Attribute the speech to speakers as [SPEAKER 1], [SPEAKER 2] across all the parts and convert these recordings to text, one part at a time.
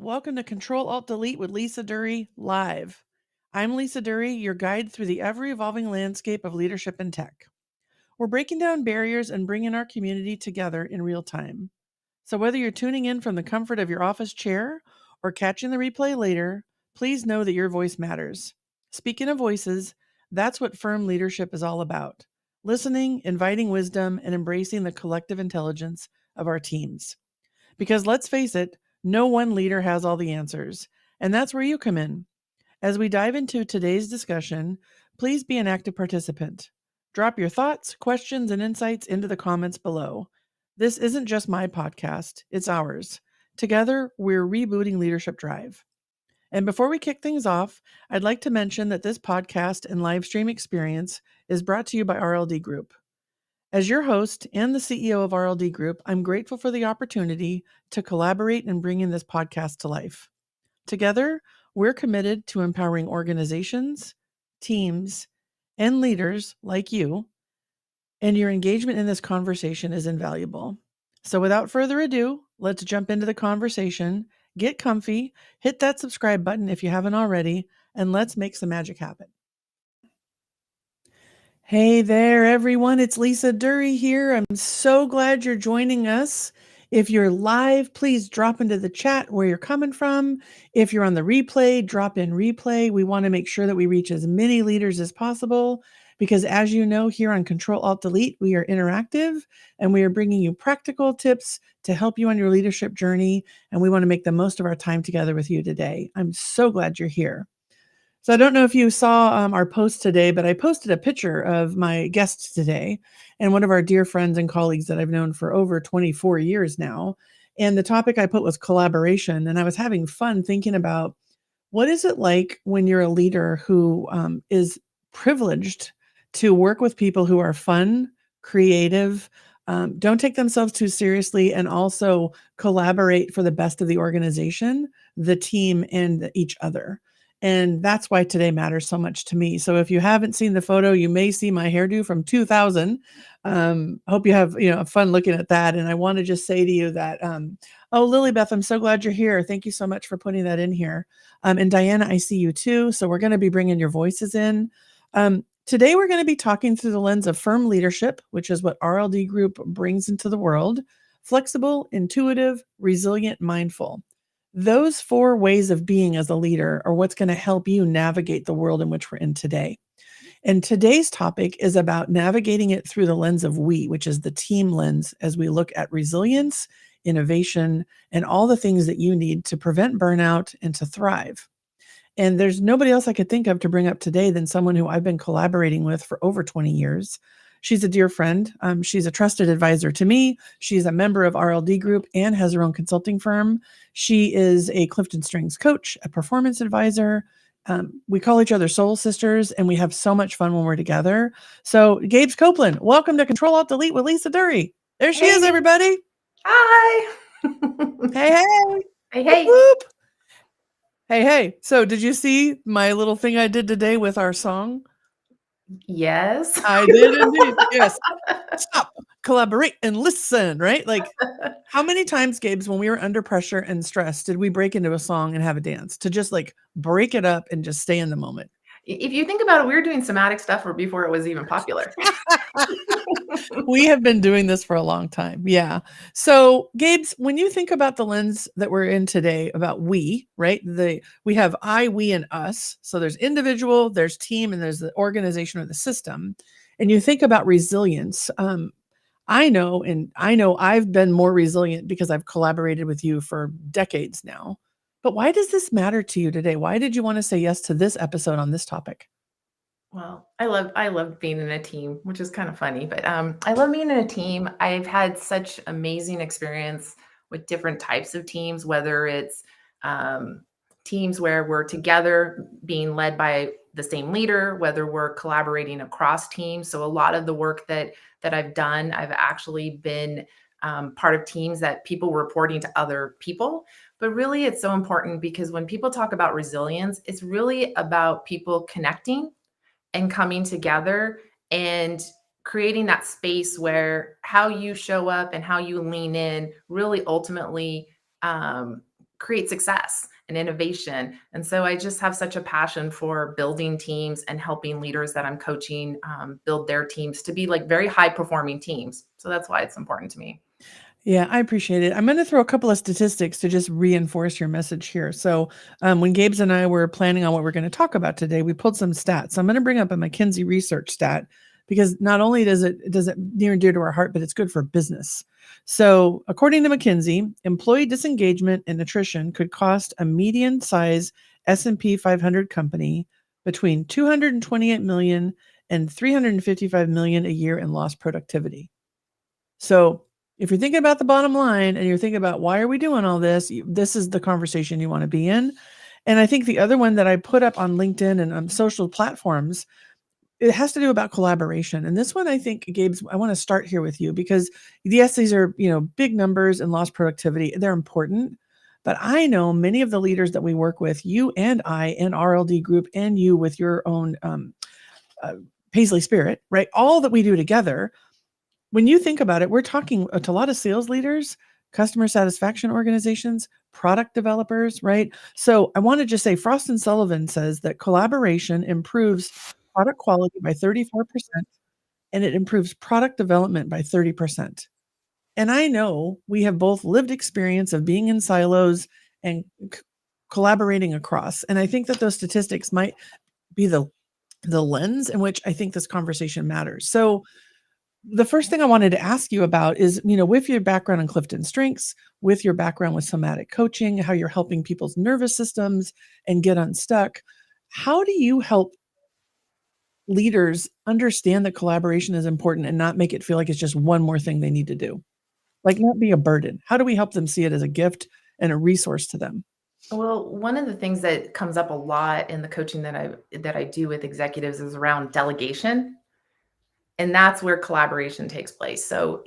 [SPEAKER 1] Welcome to Control-Alt-Delete with Lisa Duerre Live. I'm Lisa Duerre, your guide through the ever-evolving landscape of leadership and tech. We're breaking down barriers and bringing our community together in real time. So whether you're tuning in from the comfort of your office chair or catching the replay later, please know that your voice matters. Speaking of voices, that's what firm leadership is all about. Listening, inviting wisdom, and embracing the collective intelligence of our teams. Because let's face it, no one leader has all the answers, and that's where you come in. As we dive into today's discussion, please be an active participant. Drop your thoughts, questions, and insights into the comments below. This isn't just my podcast, it's ours. Together, we're rebooting Leadership Drive. And before we kick things off, I'd like to mention that this podcast and live stream experience is brought to you by RLD Group. As your host and the CEO of RLD Group, I'm grateful for the opportunity to collaborate and bring in this podcast to life. Together, we're committed to empowering organizations, teams, and leaders like you, and your engagement in this conversation is invaluable. So without further ado, let's jump into the conversation, get comfy, hit that subscribe button if you haven't already, and let's make some magic happen. Hey there, everyone. It's Lisa Duerre here. I'm so glad you're joining us. If you're live, please drop into the chat where you're coming from. If you're on the replay, drop in replay. We want to make sure that we reach as many leaders as possible because, as you know, here on Control-Alt-Delete, we are interactive and we are bringing you practical tips to help you on your leadership journey. And we want to make the most of our time together with you today. I'm so glad you're here. So I don't know if you saw our post today, but I posted a picture of my guest today and one of our dear friends and colleagues that I've known for over 24 years now. And the topic I put was collaboration. And I was having fun thinking about what is it like when you're a leader who is privileged to work with people who are fun, creative, don't take themselves too seriously, and also collaborate for the best of the organization, the team, and each other. And that's why today matters so much to me. So if you haven't seen the photo, you may see my hairdo from 2000. Hope you have fun looking at that. And I want to just say to you that, Lily Beth, I'm so glad you're here. Thank you so much for putting that in here. And Diana, I see you too. So we're going to be bringing your voices in. Today, we're going to be talking through the lens of firm leadership, which is what RLD Group brings into the world: flexible, intuitive, resilient, mindful. Those 4 ways of being as a leader are what's going to help you navigate the world in which we're in today. And today's topic is about navigating it through the lens of we, which is the team lens, as we look at resilience, innovation, and all the things that you need to prevent burnout and to thrive. And there's nobody else I could think of to bring up today than someone who I've been collaborating with for over 20 years. She's a dear friend. She's a trusted advisor to me. She's a member of RLD Group and has her own consulting firm. She is a Clifton Strings coach, a performance advisor. We call each other soul sisters, and we have so much fun when we're together. So, Gabes Coplan, welcome to Control-Alt-Delete with Lisa Duerre. There she is, everybody.
[SPEAKER 2] Hi.
[SPEAKER 1] Hey.
[SPEAKER 2] Hey, hey.
[SPEAKER 1] Whoop, whoop. Hey. So did you see my little thing I did today with our song?
[SPEAKER 2] Yes.
[SPEAKER 1] I did indeed. Yes. Stop, collaborate, and listen, right? Like, how many times, Gabes, when we were under pressure and stress, did we break into a song and have a dance to just like break it up and just stay in the moment?
[SPEAKER 2] If you think about it, we were doing somatic stuff before it was even popular.
[SPEAKER 1] We have been doing this for a long time. Yeah. So, Gabes, when you think about the lens that we're in today about we, right? We have I, we, and us. So there's individual, there's team, and there's the organization or the system. And you think about resilience. I know I've been more resilient because I've collaborated with you for decades now. But why does this matter to you today? Why did you want to say yes to this episode on this topic?
[SPEAKER 2] Well, I love being in a team, which is kind of funny, but I love being in a team. I've had such amazing experience with different types of teams, whether it's teams where we're together being led by the same leader, whether we're collaborating across teams. So a lot of the work that I've done, I've actually been part of teams that people were reporting to other people. But really, it's so important because when people talk about resilience, it's really about people connecting and coming together and creating that space where how you show up and how you lean in really ultimately create success and innovation. And so I just have such a passion for building teams and helping leaders that I'm coaching build their teams to be like very high performing teams. So that's why it's important to me.
[SPEAKER 1] Yeah, I appreciate it. I'm going to throw a couple of statistics to just reinforce your message here. So, when Gabes and I were planning on what we're going to talk about today, we pulled some stats. So I'm going to bring up a McKinsey research stat because not only does it near and dear to our heart, but it's good for business. So, according to McKinsey, employee disengagement and attrition could cost a median size S&P 500 company between 228 million and 355 million a year in lost productivity. So, if you're thinking about the bottom line and you're thinking about why are we doing all this, this is the conversation you want to be in. And I think the other one that I put up on LinkedIn and on social platforms, it has to do about collaboration. And this one, I think, Gabes, I want to start here with you because yes, these are, big numbers and lost productivity. They're important. But I know many of the leaders that we work with, you and I in RLD group and you with your own Paisley Spirit, right? All that we do together, when you think about it, we're talking to a lot of sales leaders, customer satisfaction organizations, product developers, right? So I want to just say Frost and Sullivan says that collaboration improves product quality by 34% and it improves product development by 30%. And I know we have both lived experience of being in silos and collaborating across. And I think that those statistics might be the lens in which I think this conversation matters. So the first thing I wanted to ask you about is, with your background in Clifton Strengths, with your background with somatic coaching, how you're helping people's nervous systems and get unstuck, how do you help leaders understand that collaboration is important and not make it feel like it's just one more thing they need to do? Like not be a burden. How do we help them see it as a gift and a resource to them?
[SPEAKER 2] Well, one of the things that comes up a lot in the coaching that I do with executives is around delegation, and that's where collaboration takes place. So,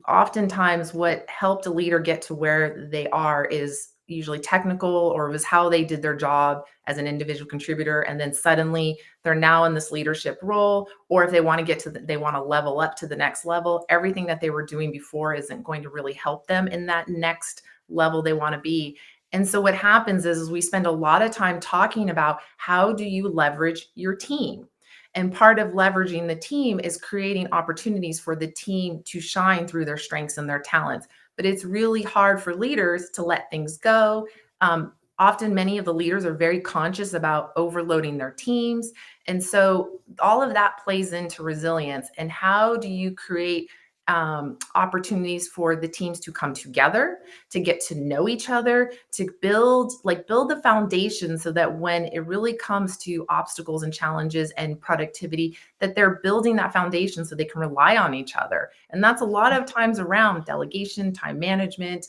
[SPEAKER 2] oftentimes what helped a leader get to where they are is usually technical or was how they did their job as an individual contributor, and then suddenly they're now in this leadership role, or if they want to get to they want to level up to the next level, everything that they were doing before isn't going to really help them in that next level they want to be. And so what happens is we spend a lot of time talking about how do you leverage your team. And part of leveraging the team is creating opportunities for the team to shine through their strengths and their talents. But it's really hard for leaders to let things go. Often, many of the leaders are very conscious about overloading their teams. And so, all of that plays into resilience. And how do you create opportunities for the teams to come together, to get to know each other, to build the foundation so that when it really comes to obstacles and challenges and productivity, that they're building that foundation so they can rely on each other. And that's a lot of times around delegation, time management,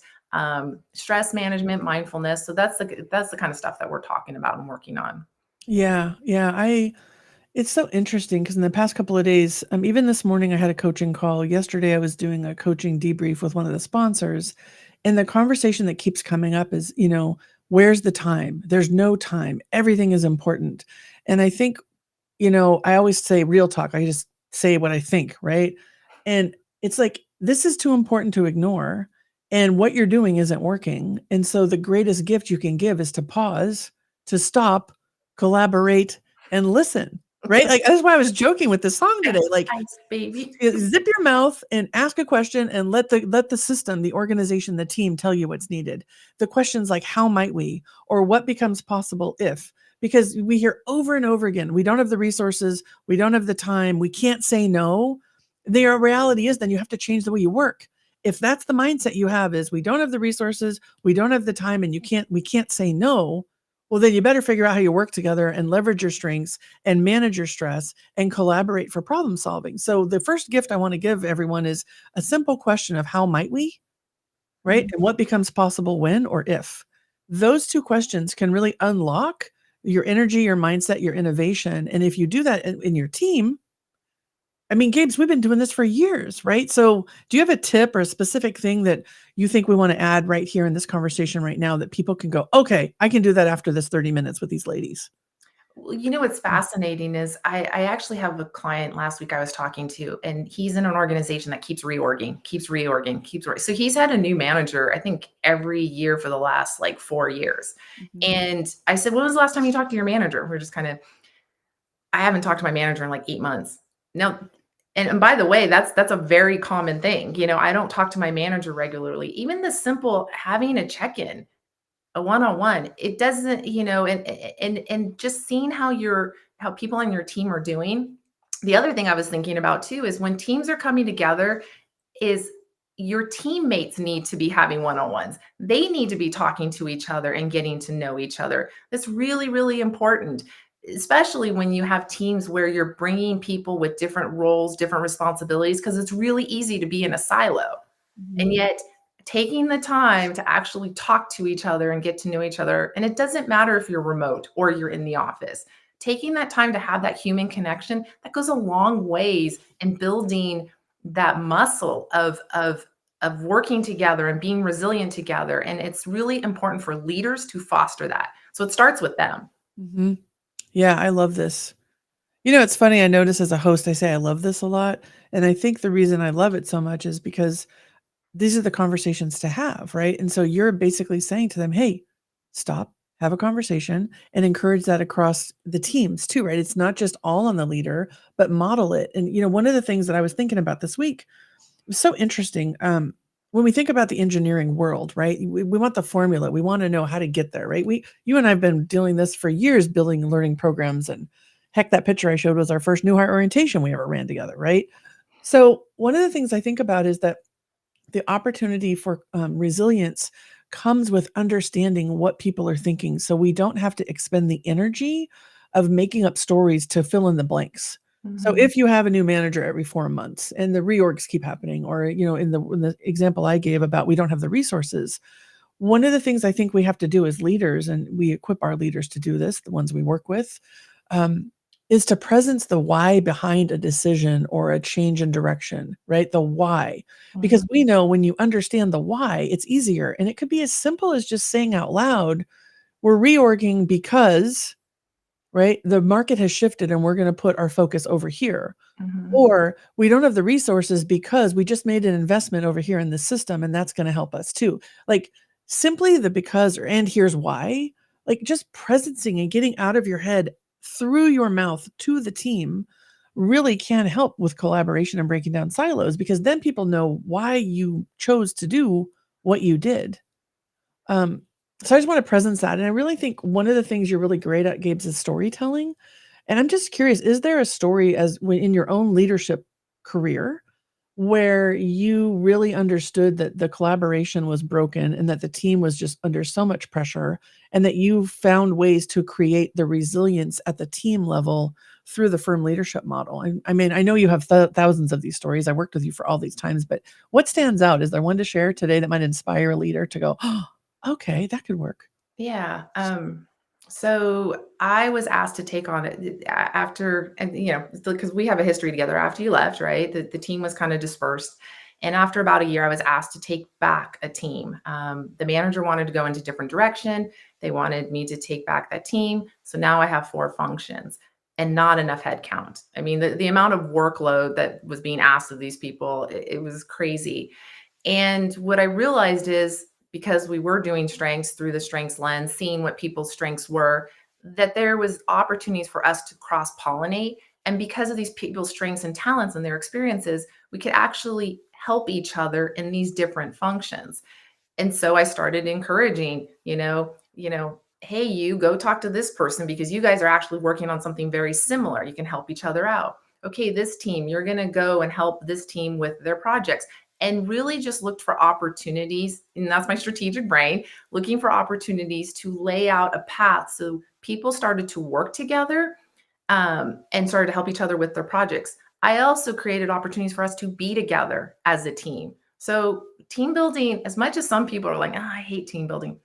[SPEAKER 2] stress management, mindfulness. So that's the kind of stuff that we're talking about and working on.
[SPEAKER 1] Yeah, yeah. It's so interesting because in the past couple of days, even this morning, I had a coaching call. Yesterday, I was doing a coaching debrief with one of the sponsors. And the conversation that keeps coming up is, where's the time? There's no time. Everything is important. And I think, I always say real talk. I just say what I think, right? And it's like, this is too important to ignore. And what you're doing isn't working. And so the greatest gift you can give is to pause, to stop, collaborate, and listen. Right? Like, that's why I was joking with the song today. Like,
[SPEAKER 2] Ice baby.
[SPEAKER 1] zip your mouth and ask a question and let the system, the organization, the team tell you what's needed. The questions like, how might we, or what becomes possible if, because we hear over and over again, we don't have the resources, we don't have the time, we can't say no. The reality is then you have to change the way you work. If that's the mindset you have is we don't have the resources, we don't have the time, and we can't say no, well, then you better figure out how you work together and leverage your strengths and manage your stress and collaborate for problem solving. So the first gift I want to give everyone is a simple question of how might we, right?
[SPEAKER 2] Mhm.
[SPEAKER 1] And what becomes possible when or if. Those two questions can really unlock your energy, your mindset, your innovation. And if you do that in your team, Gabes, we've been doing this for years, right? So do you have a tip or a specific thing that you think we want to add right here in this conversation right now that people can go, okay, I can do that after this 30 minutes with these ladies?
[SPEAKER 2] Well, what's fascinating is I actually have a client last week I was talking to, and he's in an organization that keeps reorging, So he's had a new manager, I think, every year for the last like 4 years.
[SPEAKER 1] Mhm.
[SPEAKER 2] And I said, when was the last time you talked to your manager? We're just kind of, I haven't talked to my manager in like 8 months. No. And by the way, that's a very common thing. I don't talk to my manager regularly. Even the simple having a check-in, a one-on-one, it doesn't, and just seeing how people on your team are doing. The other thing I was thinking about too is when teams are coming together, is your teammates need to be having one-on-ones. They need to be talking to each other and getting to know each other. That's really, really important, especially when you have teams where you're bringing people with different roles, different responsibilities, because it's really easy to be in a silo. And
[SPEAKER 1] Mhm.
[SPEAKER 2] yet, taking the time to actually talk to each other and get to know each other, and it doesn't matter if you're remote or you're in the office, taking that time to have that human connection, that goes a long ways in building that muscle of working together and being resilient together. And it's really important for leaders to foster that. So it starts with them.
[SPEAKER 1] Mhm. Yeah, I love this. It's funny, I notice as a host, I say I love this a lot, and I think the reason I love it so much is because these are the conversations to have, right? And so you're basically saying to them, "Hey, stop, have a conversation," and encourage that across the teams too, right? It's not just all on the leader, but model it. And one of the things that I was thinking about this week was so interesting. When we think about the engineering world, right? We want the formula. We want to know how to get there, right? You and I've been doing this for years, building learning programs, and heck, that picture I showed was our first new hire orientation we ever ran together, right? So one of the things I think about is that the opportunity for resilience comes with understanding what people are thinking. So we don't have to expend the energy of making up stories to fill in the blanks. So
[SPEAKER 2] Mhm.
[SPEAKER 1] if you have a new manager every 4 months and the reorgs keep happening, or in the example I gave about we don't have the resources, one of the things I think we have to do as leaders, and we equip our leaders to do this, the ones we work with, um, is to presence the why behind a decision or a change in direction, right? The why. Because
[SPEAKER 2] Mhm.
[SPEAKER 1] we know when you understand the why, it's easier. And it could be as simple as just saying out loud, we're reorging because, right, the market has shifted and we're going to put our focus over here.
[SPEAKER 2] Mhm.
[SPEAKER 1] Or we don't have the resources because we just made an investment over here in the system and that's going to help us too. Like simply the because or and here's why, like just presencing and getting out of your head through your mouth to the team really can help with collaboration and breaking down silos because then people know why you chose to do what you did. Um, so I just want to presence that. And I really think one of the things you're really great at, Gabes, is storytelling. And I'm just curious, is there a story in your own leadership career where you really understood that the collaboration was broken and that the team was just under so much pressure and that you found ways to create the resilience at the team level through the firm leadership model? I mean, I know you have thousands of these stories. I worked with you for all these times, but what stands out? Is there one to share today that might inspire a leader to go, "Oh, okay, that could work."
[SPEAKER 2] Yeah. So I was asked to take on it after, and because we have a history together after you left, right? The team was kind of dispersed. And after about a year, I was asked to take back a team. The manager wanted to go into a different direction. They wanted me to take back that team. So now I have 4 functions and not enough headcount. I mean, the amount of workload that was being asked of these people, it was crazy. And what I realized is because we were doing strengths through the strengths lens, seeing what people's strengths were, that there was opportunities for us to cross pollinate. And because of these people's strengths and talents and their experiences, we could actually help each other in these different functions. And so I started encouraging, hey, you go talk to this person because you guys are actually working on something very similar. You can help each other out. Okay, this team, you're going to go and help this team with their projects. And really just looked for opportunities. And that's my strategic brain, looking for opportunities to lay out a path. So people started to work together and started to help each other with their projects. I also created opportunities for us to be together as a team. So team building, as much as some people are like, I hate team building,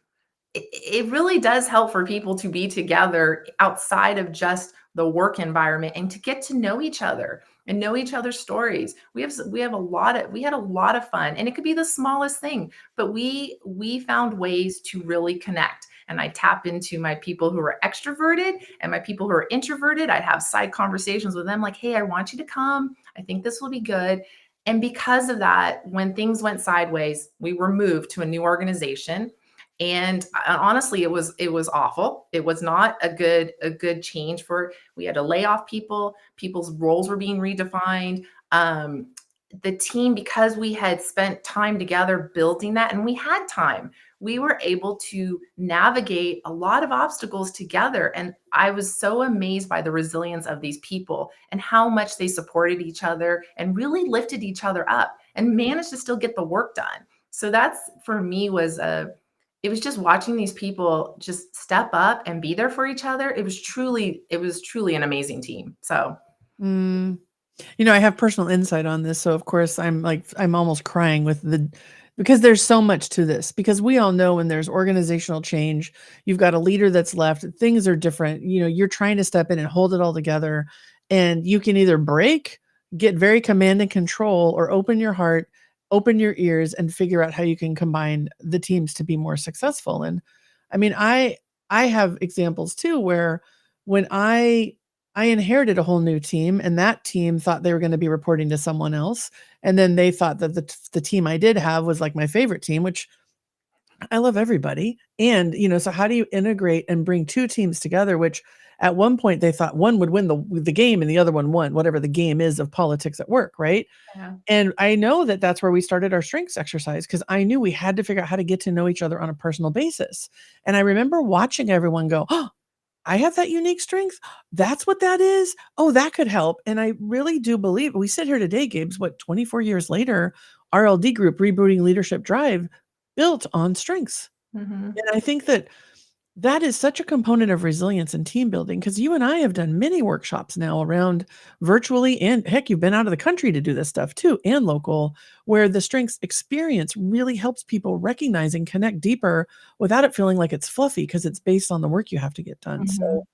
[SPEAKER 2] it really does help for people to be together outside of just the work environment and to get to know each other and know each other's stories. We had a lot of fun, and it could be the smallest thing, but we found ways to really connect. and I tap into my people who are extroverted and my people who are introverted. I'd have side conversations with them like, hey, I want you to come. I think this will be good. And because of that, when things went sideways, we were moved to a new organization. And honestly, it was awful. It was not a good change for. We had to lay off people. People's roles were being redefined. The team, because we had spent time together building that, and we had time, we were able to navigate a lot of obstacles together. And I was so amazed by the resilience of these people and how much they supported each other and really lifted each other up and managed to still get the work done. So that's, for me, it was just watching these people just step up and be there for each other. It was truly an amazing team. So
[SPEAKER 1] Mm. I have personal insight on this, so of course I'm almost crying because there's so much to this. Because we all know when there's organizational change, you've got a leader that's left, things are different. You're trying to step in and hold it all together, and you can either break, get very command and control, or open your heart, open your ears, and figure out how you can combine the teams to be more successful. And I mean, I have examples too where when I inherited a whole new team, and that team thought they were going to be reporting to someone else. And then they thought that the team I did have was like my favorite team, which I love everybody. And, so how do you integrate and bring two teams together, which at one point they thought one would win the game and the other one won, whatever the game is of politics at work, right?
[SPEAKER 2] yeah.
[SPEAKER 1] And I know that that's where we started our strengths exercise, because I knew we had to figure out how to get to know each other on a personal basis. And I remember watching everyone go, oh, I have that unique strength. That's what that is. Oh, that could help. And I really do believe we sit here today, Gabes, 24 years later, RLD Group, Rebooting Leadership Drive, built on strengths.
[SPEAKER 2] Mhm.
[SPEAKER 1] And I think that is such a component of resilience and team building, because you and I have done many workshops now around virtually, and heck, you've been out of the country to do this stuff too, and local, where the strengths experience really helps people recognize and connect deeper without it feeling like it's fluffy, because it's based on the work you have to get done.
[SPEAKER 2] Mhm.
[SPEAKER 1] So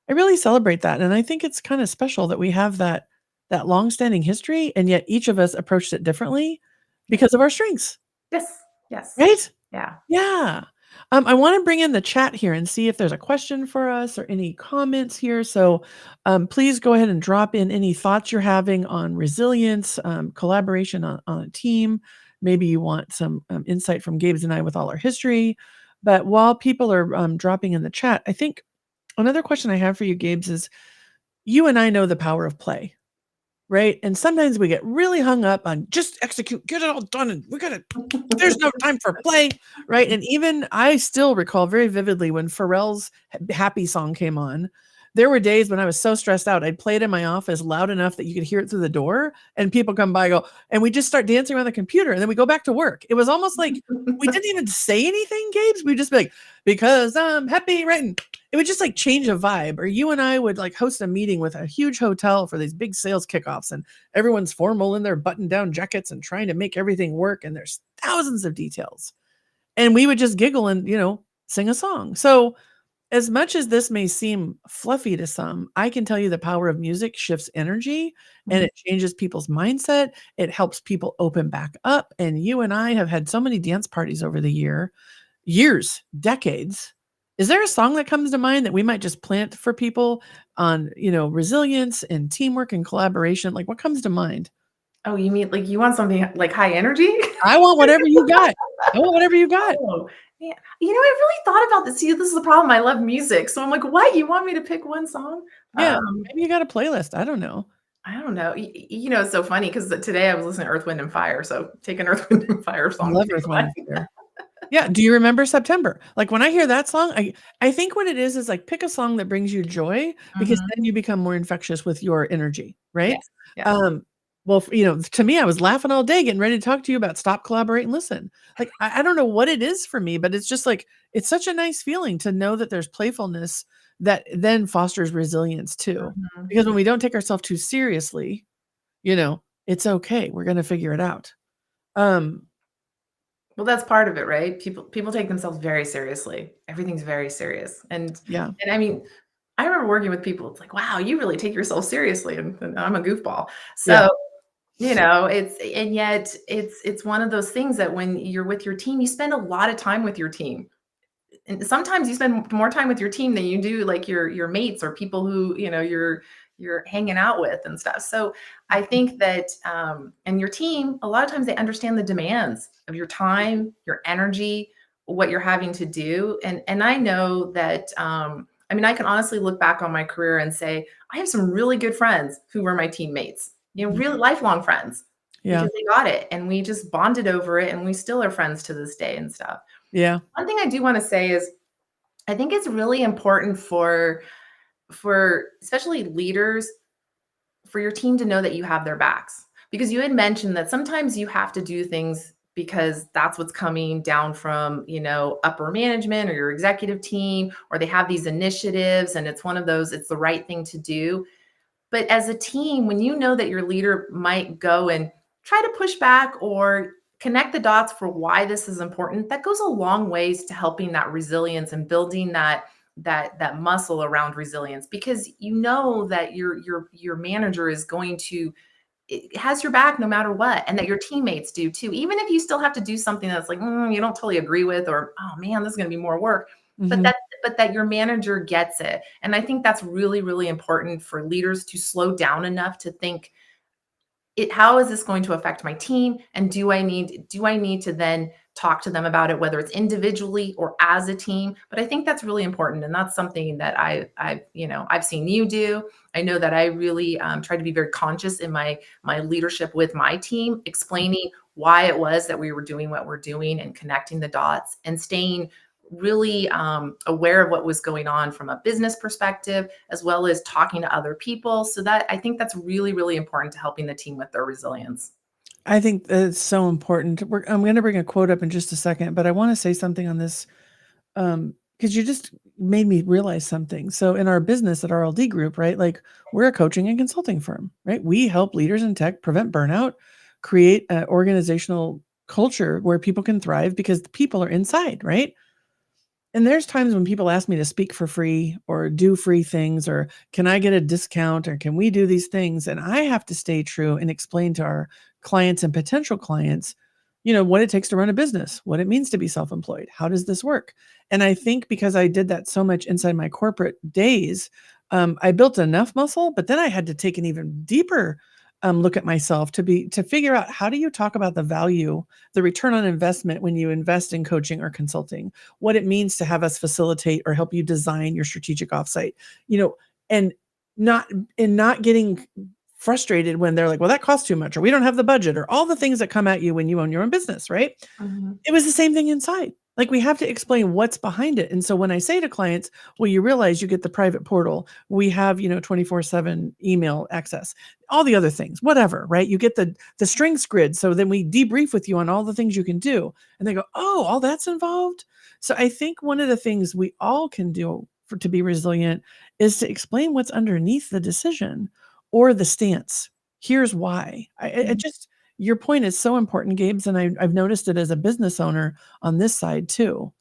[SPEAKER 1] I really celebrate that. And I think it's kind of special that we have that long-standing history, and yet each of us approached it differently
[SPEAKER 2] Yeah.
[SPEAKER 1] because of our strengths,
[SPEAKER 2] Yes. Yes.
[SPEAKER 1] right?
[SPEAKER 2] Yeah.
[SPEAKER 1] Yeah. I want to bring in the chat here and see if there's a question for us or any comments here. So please go ahead and drop in any thoughts you're having on resilience, collaboration on a team. Maybe you want some insight from Gabes and I with all our history. But while people are dropping in the chat, I think another question I have for you, Gabes, is you and I know the power of play, right? And sometimes we get really hung up on just execute, get it all done, and there's no time for play, right? And even I still recall very vividly when Pharrell's Happy song came on. There were days when I was so stressed out, I'd play it in my office loud enough that you could hear it through the door, and people come by, go, and we just start dancing around the computer, and then we go back to work. It was almost like we didn't even say anything, Gabes. We'd just be like, because I'm happy, right? And it would just like change a vibe. Or you and I would like host a meeting with a huge hotel for these big sales kickoffs, and everyone's formal in their button down jackets and trying to make everything work. And there's thousands of details. And we would just giggle and, sing a song. So as much as this may seem fluffy to some, I can tell you the power of music shifts energy, and
[SPEAKER 2] Mhm.
[SPEAKER 1] it changes people's mindset. It helps people open back up. And you and I have had so many dance parties over the years, decades. Is there a song that comes to mind that we might just plant for people on, resilience and teamwork and collaboration? Like, what comes to mind?
[SPEAKER 2] Oh, you mean like you want something like high energy?
[SPEAKER 1] I want whatever you got. I want whatever you got.
[SPEAKER 2] Oh, yeah. I really thought about this. See, this is the problem. I love music. So I'm like, what? You want me to pick one song?
[SPEAKER 1] Yeah, maybe you got a playlist. I don't know.
[SPEAKER 2] I don't know. It's so funny because today I was listening to Earth, Wind, and Fire. So take an Earth, Wind, and Fire
[SPEAKER 1] I
[SPEAKER 2] song to
[SPEAKER 1] love Earth, Wind&
[SPEAKER 2] pick
[SPEAKER 1] and Fire. Yeah, do you remember September? Like, when I hear that song, I think what it is like, pick a song that brings you joy, because
[SPEAKER 2] one.
[SPEAKER 1] then you become more infectious with your energy, right?
[SPEAKER 2] Yes. Yes.
[SPEAKER 1] Um, well, to me, I was laughing all day getting ready to talk to you about stop, collaborate, and listen. Like, I don't know what it is for me, but it's just like, it's such a nice feeling to know that there's playfulness that then fosters resilience too.
[SPEAKER 2] Mhm.
[SPEAKER 1] Because when we don't take ourselves too seriously, it's okay. We're going to figure it out. Um,
[SPEAKER 2] Well, that's part of it, right? People take themselves very seriously. Everything's very serious. And
[SPEAKER 1] yeah,
[SPEAKER 2] and I mean, I remember working with people, it's like, wow, you really take yourself seriously. And I'm a goofball.
[SPEAKER 1] yeah.
[SPEAKER 2] So, and yet it's one of those things that when you're with your team, you spend a lot of time with your team. and sometimes you spend more time with your team than you do like your mates or people who you're hanging out with and stuff. So I think that and your team, a lot of times they understand the demands of your time, your energy, what you're having to do. And I know that I mean, I can honestly look back on my career and say I have some really good friends who were my teammates, really lifelong friends,
[SPEAKER 1] Yeah.
[SPEAKER 2] because they got it and we just bonded over it and we still are friends to this day and stuff.
[SPEAKER 1] Yeah.
[SPEAKER 2] One thing I do want to say is I think it's really important for especially leaders, for your team to know that you have their backs. Because you had mentioned that sometimes you have to do things because that's what's coming down from, upper management or your executive team, or they have these initiatives and it's one of those, it's the right thing to do. But as a team, when you know that your leader might go and try to push back or connect the dots for why this is important, that goes a long ways to helping that resilience and building that muscle around resilience, because you know that your manager is going to, it has your back no matter what, and that your teammates do too, even if you still have to do something that's like you don't totally agree with, or oh man, this is going to be more work, but
[SPEAKER 1] Mhm.
[SPEAKER 2] that your manager gets it. And I think that's really, really important for leaders to slow down enough to think, how is this going to affect my team, and do I need to then talk to them about it, whether it's individually or as a team. But I think that's really important, and that's something that I've seen you do. I know that I really try to be very conscious in my leadership with my team, explaining why it was that we were doing what we're doing and connecting the dots and staying really aware of what was going on from a business perspective, as well as talking to other people. So that, I think that's really, really important to helping the team with their resilience.
[SPEAKER 1] I think that's so important. I'm going to bring a quote up in just a second, but I want to say something on this because you just made me realize something. So in our business at RLD Group, right? Like we're a coaching and consulting firm, right? We help leaders in tech prevent burnout, create an organizational culture where people can thrive because the people are inside, right? And there's times when people ask me to speak for free or do free things, or can I get a discount, or can we do these things? And I have to stay true and explain to our clients and potential clients, what it takes to run a business, what it means to be self-employed. How does this work? And I think because I did that so much inside my corporate days, I built enough muscle, but then I had to take an even deeper look at myself to figure out, how do you talk about the value, the return on investment when you invest in coaching or consulting, what it means to have us facilitate or help you design your strategic offsite, and not getting frustrated when they're like, well, that costs too much, or we don't have the budget, or all the things that come at you when you own your own business, right?
[SPEAKER 2] Mhm.
[SPEAKER 1] It was the same thing inside. Like we have to explain what's behind it. And so when I say to clients, well, you realize you get the private portal, we have, 24/7 email access, all the other things, whatever, right? You get the strengths grid. So then we debrief with you on all the things you can do. And they go, oh, all that's involved. So I think one of the things we all can do to be resilient is to explain what's underneath the decision or the stance. Here's why. I
[SPEAKER 2] Mhm.
[SPEAKER 1] just, your point is so important, Gabes, and I've noticed it as a business owner on this side too.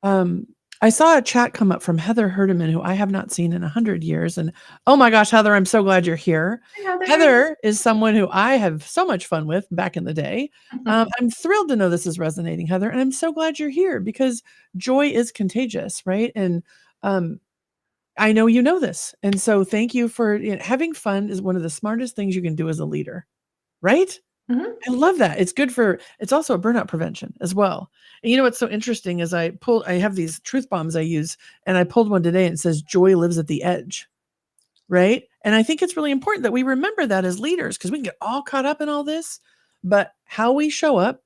[SPEAKER 1] Um, I saw a chat come up from Heather Herdeman, who I have not seen in 100 years. And oh my gosh, Heather, I'm so glad you're here.
[SPEAKER 2] Hi, Heather.
[SPEAKER 1] Heather is someone who I have so much fun with back in the day. I'm thrilled to know this is resonating, Heather, and I'm so glad you're here because joy is contagious, right? And um, I know you know this. And so thank you for, having fun is one of the smartest things you can do as a leader, right?
[SPEAKER 2] Mhm.
[SPEAKER 1] I love that. It's also a burnout prevention as well. And you know what's so interesting is I have these truth bombs I use, and I pulled one today and it says joy lives at the edge, right? And I think it's really important that we remember that as leaders, because we can get all caught up in all this, but how we show up,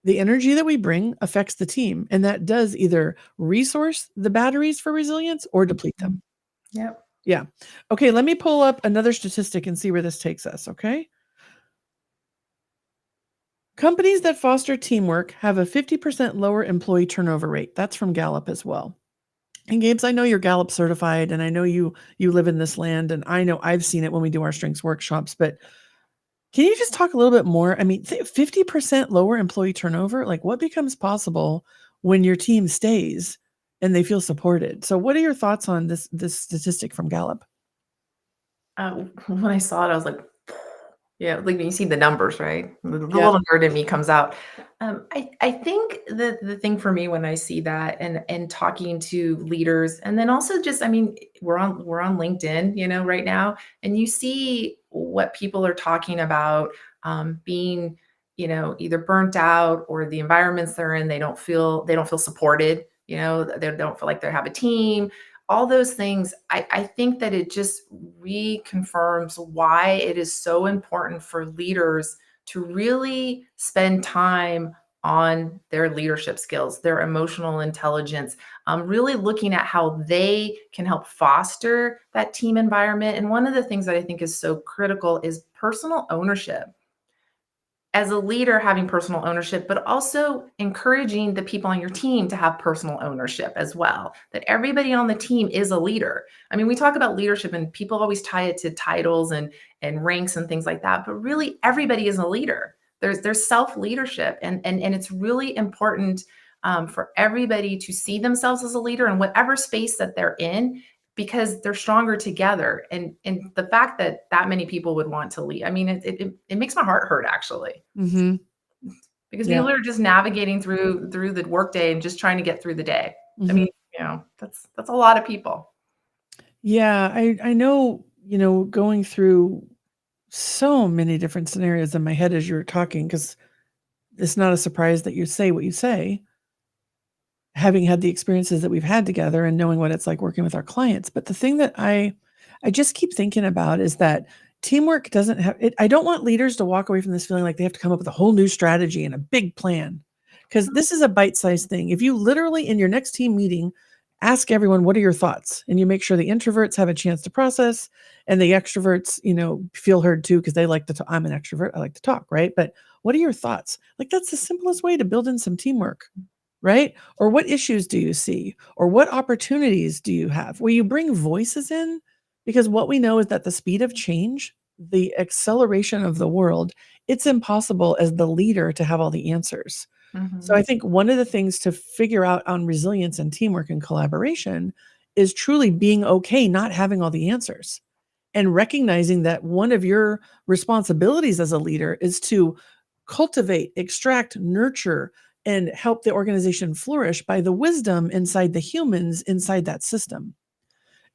[SPEAKER 1] the energy that we bring affects the team, and that does either resource the batteries for resilience or deplete them.
[SPEAKER 2] Mhm. Yep.
[SPEAKER 1] Yeah. Okay, let me pull up another statistic and see where this takes us, okay? Companies that foster teamwork have a 50% lower employee turnover rate. That's from Gallup as well. And Gabes, I know you're Gallup certified, and I know you live in this land, and I know I've seen it when we do our strengths workshops. But can you just talk a little bit more? I mean, 50% lower employee turnover. Like, what becomes possible when your team stays and they feel supported? So, what are your thoughts on this statistic from Gallup?
[SPEAKER 2] When I saw it, I was like, Yeah, like when you see the numbers, right? The
[SPEAKER 1] Yeah.
[SPEAKER 2] little nerd in me comes out. I think the thing for me when I see that and talking to leaders, and then also just, I mean, we're on LinkedIn, right now, and you see what people are talking about, being, either burnt out, or the environments they're in, they don't feel supported, they don't feel like they have a team, all those things. I think that it just reconfirms why it is so important for leaders to really spend time on their leadership skills, their emotional intelligence, really looking at how they can help foster that team environment. And one of the things that I think is so critical is personal ownership. As a leader, having personal ownership, but also encouraging the people on your team to have personal ownership as well. That everybody on the team is a leader. I mean, we talk about leadership and people always tie it to titles and ranks and things like that, but really everybody is a leader. There's self-leadership, and it's really important, for everybody to see themselves as a leader in whatever space that they're in, because they're stronger together. And the fact that that many people would want to lead, I mean, it makes my heart hurt, actually,
[SPEAKER 1] Mm-hmm.
[SPEAKER 2] because
[SPEAKER 1] Yeah.
[SPEAKER 2] people are just navigating through the workday and just trying to get through the day. I
[SPEAKER 1] Mm-hmm.
[SPEAKER 2] mean, that's a lot of people.
[SPEAKER 1] Yeah. I know, going through so many different scenarios in my head as you were talking, because it's not a surprise that you say what you say, having had the experiences that we've had together and knowing what it's like working with our clients. But the thing that I just keep thinking about is that teamwork doesn't have it. I don't want leaders to walk away from this feeling like they have to come up with a whole new strategy and a big plan, because this is a bite-sized thing. If you literally in your next team meeting ask everyone what are your thoughts, and you make sure the introverts have a chance to process and the extroverts, feel heard too, because they like to I'm an extrovert, I like to talk, right? But what are your thoughts? Like, that's the simplest way to build in some teamwork, right? Or what issues do you see? Or what opportunities do you have? Where you bring voices in, because what we know is that the speed of change, the acceleration of the world, it's impossible as the leader to have all the answers. So
[SPEAKER 2] Mhm.
[SPEAKER 1] I think one of the things to figure out on resilience and teamwork and collaboration is truly being okay not having all the answers, and recognizing that one of your responsibilities as a leader is to cultivate, extract, nurture, and help the organization flourish by the wisdom inside the humans inside that system.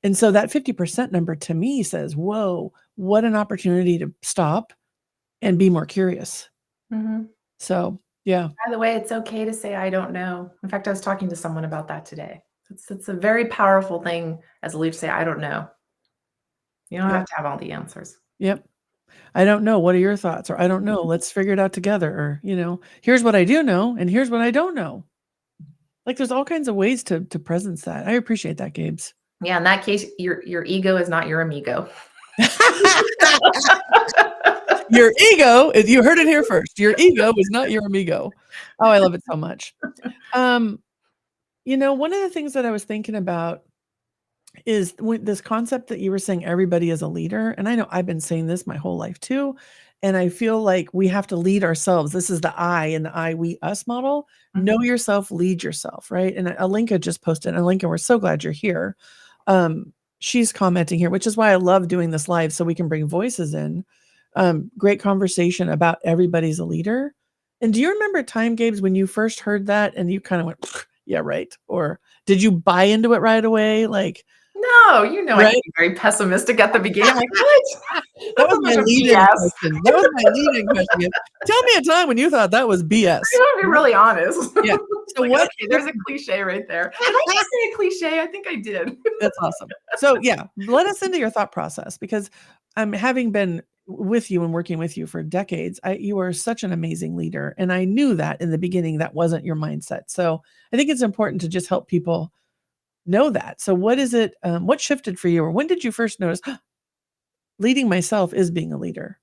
[SPEAKER 1] And so that 50% number to me says, whoa, what an opportunity to stop and be more curious.
[SPEAKER 2] Mhm.
[SPEAKER 1] So, yeah.
[SPEAKER 2] By the way, it's okay to say, "I don't know." In fact, I was talking to someone about that today. It's a very powerful thing as a leader to say, "I don't know." You don't
[SPEAKER 1] Yep.
[SPEAKER 2] have to have all the answers.
[SPEAKER 1] Yep. I don't know. What are your thoughts? Or I don't know. Let's figure it out together. Or, here's what I do know and here's what I don't know. Like, there's all kinds of ways to presence that. I appreciate that, Gabes.
[SPEAKER 2] Yeah, in that case, your ego is not your amigo.
[SPEAKER 1] Your ego, you heard it here first. Your ego is not your amigo. Oh, I love it so much. Um, one of the things that I was thinking about is this concept that you were saying everybody is a leader. And I know I've been saying this my whole life too. And I feel like we have to lead ourselves. This is the I and the I, we, us model. Know
[SPEAKER 2] Mhm.
[SPEAKER 1] yourself, lead yourself, right? And Alinka just posted, Alinka, we're so glad you're here. She's commenting here, which is why I love doing this live so we can bring voices in. Great conversation about everybody's a leader. And do you remember a time, Gabes, when you first heard that and you kind of went, yeah, right? Or did you buy into it right away? Like,
[SPEAKER 2] No, I can
[SPEAKER 1] right?
[SPEAKER 2] be very pessimistic at the beginning. I'm like, "What?
[SPEAKER 1] That
[SPEAKER 2] That's
[SPEAKER 1] was
[SPEAKER 2] a
[SPEAKER 1] my
[SPEAKER 2] bunch of
[SPEAKER 1] lead-in
[SPEAKER 2] BS."
[SPEAKER 1] question. That was my lead-in question. Tell me a time when you thought that was BS.
[SPEAKER 2] I'm gonna be really honest.
[SPEAKER 1] Yeah.
[SPEAKER 2] It's
[SPEAKER 1] So
[SPEAKER 2] like,
[SPEAKER 1] what
[SPEAKER 2] okay, there's a cliche right there. Did I just say a cliche? I think I did.
[SPEAKER 1] That's awesome. So, yeah, let us into your thought process, because I'm having been with you and working with you for decades. You are such an amazing leader, and I knew that in the beginning that wasn't your mindset. So, I think it's important to just help people know that. So, what is it? What shifted for you, or when did you first notice leading myself is being a leader,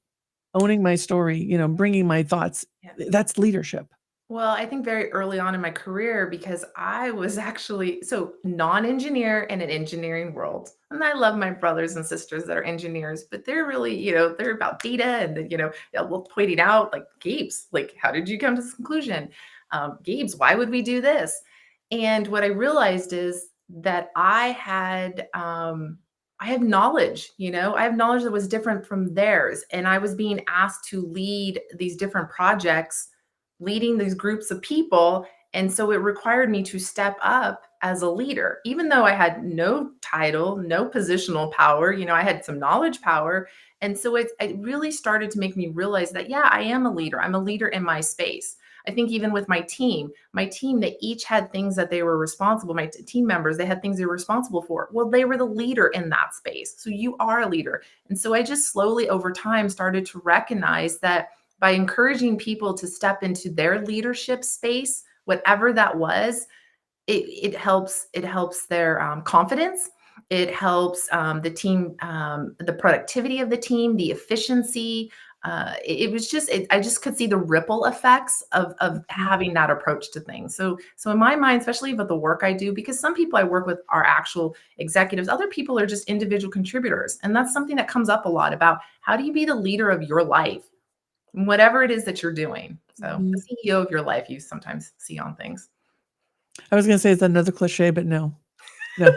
[SPEAKER 1] owning my story, bringing my thoughts?
[SPEAKER 2] Yeah.
[SPEAKER 1] That's leadership.
[SPEAKER 2] Well, I think very early on in my career, because I was actually non-engineer in an engineering world. And I love my brothers and sisters that are engineers, but they're really, they're about data and pointing out like, Gabes, like, how did you come to this conclusion? Gabes, why would we do this? And what I realized is that I had I have knowledge, I have knowledge that was different from theirs. And I was being asked to lead these different projects, leading these groups of people. And so it required me to step up as a leader, even though I had no title, no positional power, I had some knowledge power. And so it really started to make me realize that, yeah, I am a leader. I'm a leader in my space. I think even with my team, they each had things that they were responsible. My team members, they had things they were responsible for. Well, they were the leader in that space. So you are a leader. And so I just slowly over time started to recognize that by encouraging people to step into their leadership space, whatever that was, it helps their confidence. It helps the team, the productivity of the team, the efficiency. It was just I just could see the ripple effects of
[SPEAKER 1] Mhm.
[SPEAKER 2] having that approach to things. So in my mind, especially with the work I do, because some people I work with are actual executives, other people are just individual contributors, and that's something that comes up a lot about how do you be the leader of your life, whatever it is that you're doing. So the
[SPEAKER 1] Mhm.
[SPEAKER 2] CEO of your life, you sometimes see on things.
[SPEAKER 1] I was going to say it's another cliche, but no, no.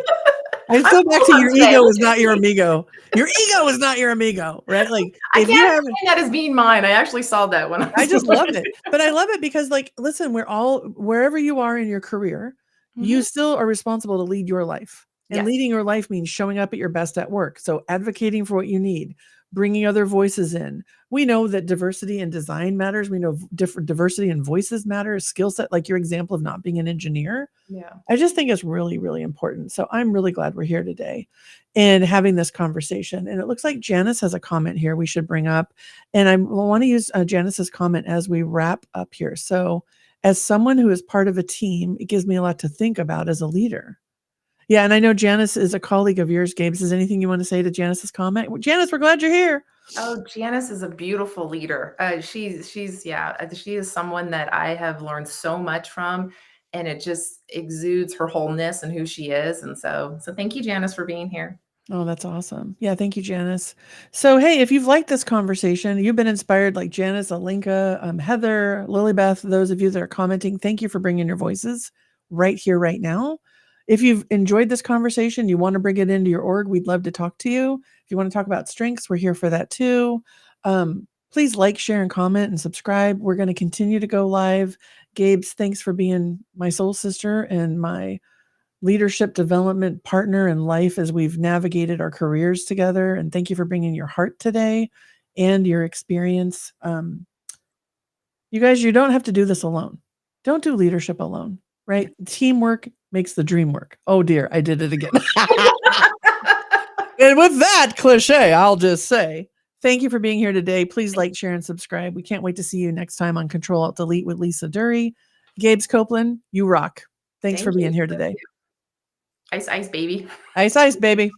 [SPEAKER 1] I
[SPEAKER 2] I'm
[SPEAKER 1] go back
[SPEAKER 2] full
[SPEAKER 1] to
[SPEAKER 2] on
[SPEAKER 1] your
[SPEAKER 2] today.
[SPEAKER 1] ego
[SPEAKER 2] Look
[SPEAKER 1] is
[SPEAKER 2] at
[SPEAKER 1] not your
[SPEAKER 2] me.
[SPEAKER 1] amigo. Your ego is not your amigo, right? Like
[SPEAKER 2] I
[SPEAKER 1] if you
[SPEAKER 2] can't
[SPEAKER 1] haven't,
[SPEAKER 2] claim that as being mine. I actually saw that when I
[SPEAKER 1] I
[SPEAKER 2] was
[SPEAKER 1] just love
[SPEAKER 2] looking.
[SPEAKER 1] it. But I love it because like, listen, we're all, wherever you are in your career, you
[SPEAKER 2] Mhm.
[SPEAKER 1] still are responsible to lead your life. And
[SPEAKER 2] Yes.
[SPEAKER 1] leading your life means showing up at your best at work. So advocating for what you need, bringing other voices in. We know that diversity and design matters. We know different diversity and voices matter, skill set, like your example of not being an engineer.
[SPEAKER 2] Yeah.
[SPEAKER 1] I just think it's really, really important. So I'm really glad we're here today and having this conversation. And it looks like Janice has a comment here we should bring up. And I want to use Janice's comment as we wrap up here. So, as someone who is part of a team, it gives me a lot to think about as a leader. Yeah. And I know Janice is a colleague of yours, Gabes. Is anything you want to say to Janice's comment? Well, Janice, we're glad you're here.
[SPEAKER 2] Oh, Janice is a beautiful leader. She's yeah, she is someone that I have learned so much from, and it just exudes her wholeness and who she is. And so thank you, Janice, for being here.
[SPEAKER 1] Oh, that's awesome. Yeah, thank you, Janice. So, hey, if you've liked this conversation, you've been inspired like Janice, Alinka, Heather, Lilybeth, those of you that are commenting, thank you for bringing your voices right here, right now. If you've enjoyed this conversation, you want to bring it into your org, we'd love to talk to you. If you want to talk about strengths, we're here for that too. Please like, share, and comment and subscribe. We're going to continue to go live. Gabes, thanks for being my soul sister and my leadership development partner in life as we've navigated our careers together. And thank you for bringing your heart today and your experience. You guys, you don't have to do this alone. Don't do leadership alone, right? Teamwork makes the dream work. Oh dear, I did it again. And with that cliche, I'll just say thank you for being here today. Please like, share, and subscribe. We can't wait to see you next time on Control-Alt-Delete with Lisa Duerre. Gabes Coplan, you rock. Thanks for
[SPEAKER 2] Thank you.
[SPEAKER 1] being here today.
[SPEAKER 2] Ice, ice, baby.
[SPEAKER 1] Ice, ice, baby.